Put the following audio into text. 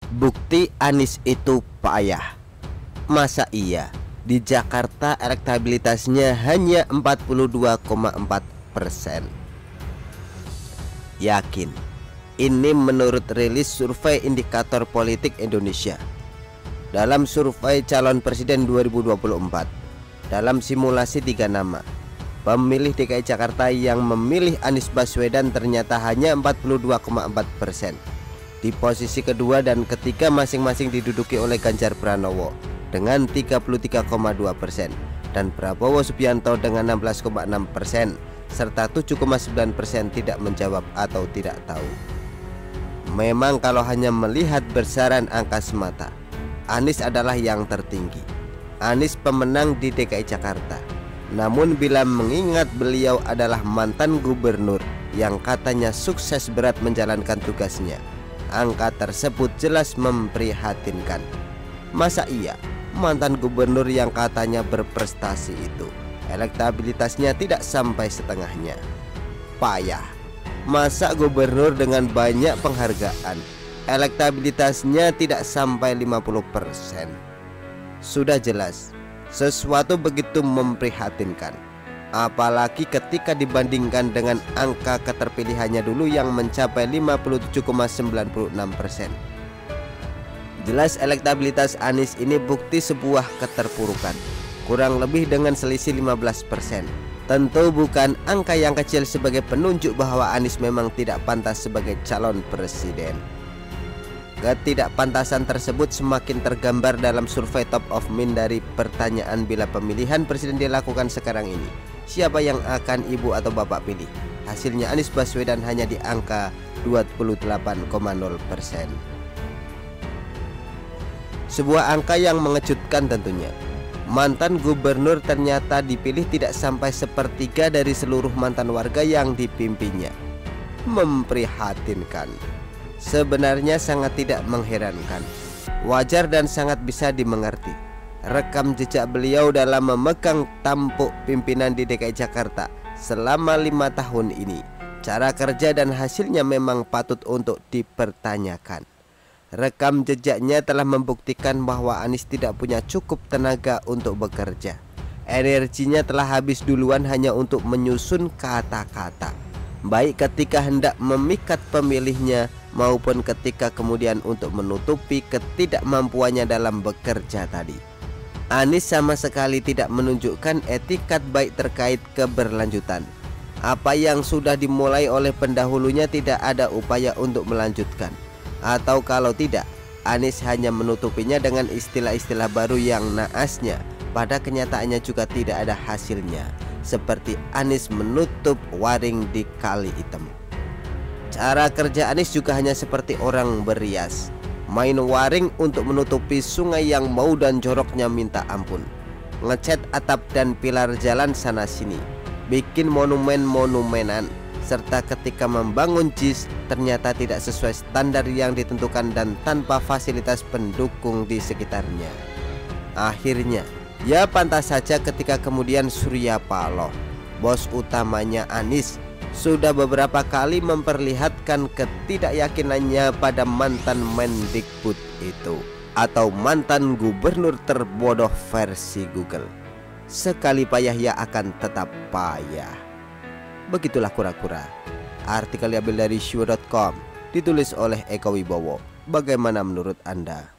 Bukti Anies itu payah. Masa iya? Di Jakarta elektabilitasnya hanya 42,4%. Yakin? Ini menurut rilis survei Indikator Politik Indonesia. Dalam survei calon presiden 2024, dalam simulasi 3 nama, pemilih DKI Jakarta yang memilih Anies Baswedan ternyata hanya 42,4%. Di posisi kedua dan ketiga masing-masing diduduki oleh Ganjar Pranowo dengan 33,2% dan Prabowo Subianto dengan 16,6%, serta 7,9% tidak menjawab atau tidak tahu. Memang kalau hanya melihat besaran angka semata, Anies adalah yang tertinggi. Anies pemenang di DKI Jakarta. Namun bila mengingat beliau adalah mantan gubernur yang katanya sukses berat menjalankan tugasnya, angka tersebut jelas memprihatinkan. Masa iya mantan gubernur yang katanya berprestasi itu elektabilitasnya tidak sampai setengahnya? Payah. Masa gubernur dengan banyak penghargaan elektabilitasnya tidak sampai 50%? Sudah jelas sesuatu begitu memprihatinkan, apalagi ketika dibandingkan dengan angka keterpilihannya dulu yang mencapai 57,96%. Jelas elektabilitas Anies ini bukti sebuah keterpurukan, kurang lebih dengan selisih 15%. Tentu bukan angka yang kecil sebagai penunjuk bahwa Anies memang tidak pantas sebagai calon presiden. Ketidakpantasan tersebut semakin tergambar dalam survei Top of Mind dari pertanyaan bila pemilihan presiden dilakukan sekarang ini, siapa yang akan ibu atau bapak pilih? Hasilnya Anies Baswedan hanya di angka 28,0%. Sebuah angka yang mengejutkan tentunya. Mantan gubernur ternyata dipilih tidak sampai sepertiga dari seluruh mantan warga yang dipimpinnya. Memprihatinkan. Sebenarnya sangat tidak mengherankan, wajar dan sangat bisa dimengerti. Rekam jejak beliau dalam memegang tampuk pimpinan di DKI Jakarta selama 5 tahun ini, cara kerja dan hasilnya memang patut untuk dipertanyakan. Rekam jejaknya telah membuktikan bahwa Anies tidak punya cukup tenaga untuk bekerja. Energinya telah habis duluan hanya untuk menyusun kata-kata, baik ketika hendak memikat pemilihnya maupun ketika kemudian untuk menutupi ketidakmampuannya dalam bekerja tadi. Anies sama sekali tidak menunjukkan etikat baik terkait keberlanjutan. Apa yang sudah dimulai oleh pendahulunya tidak ada upaya untuk melanjutkan. Atau kalau tidak, Anies hanya menutupinya dengan istilah-istilah baru yang naasnya pada kenyataannya juga tidak ada hasilnya, seperti Anies menutup waring di Kali Hitam. Cara kerja Anies juga hanya seperti orang berias, main waring untuk menutupi sungai yang mau dan joroknya minta ampun. Ngecat atap dan pilar jalan sana sini, bikin monumen-monumenan, serta ketika membangun JIS ternyata tidak sesuai standar yang ditentukan dan tanpa fasilitas pendukung di sekitarnya. Akhirnya, ya pantas saja ketika kemudian Surya Paloh, bos utamanya Anies, sudah beberapa kali memperlihatkan ketidakyakinannya pada mantan Mendikbud itu, atau mantan gubernur terbodoh versi Google. Sekali payah ia akan tetap payah. Begitulah kura-kura. Artikel diambil dari Shio.com, ditulis oleh Eko Wibowo. Bagaimana menurut Anda?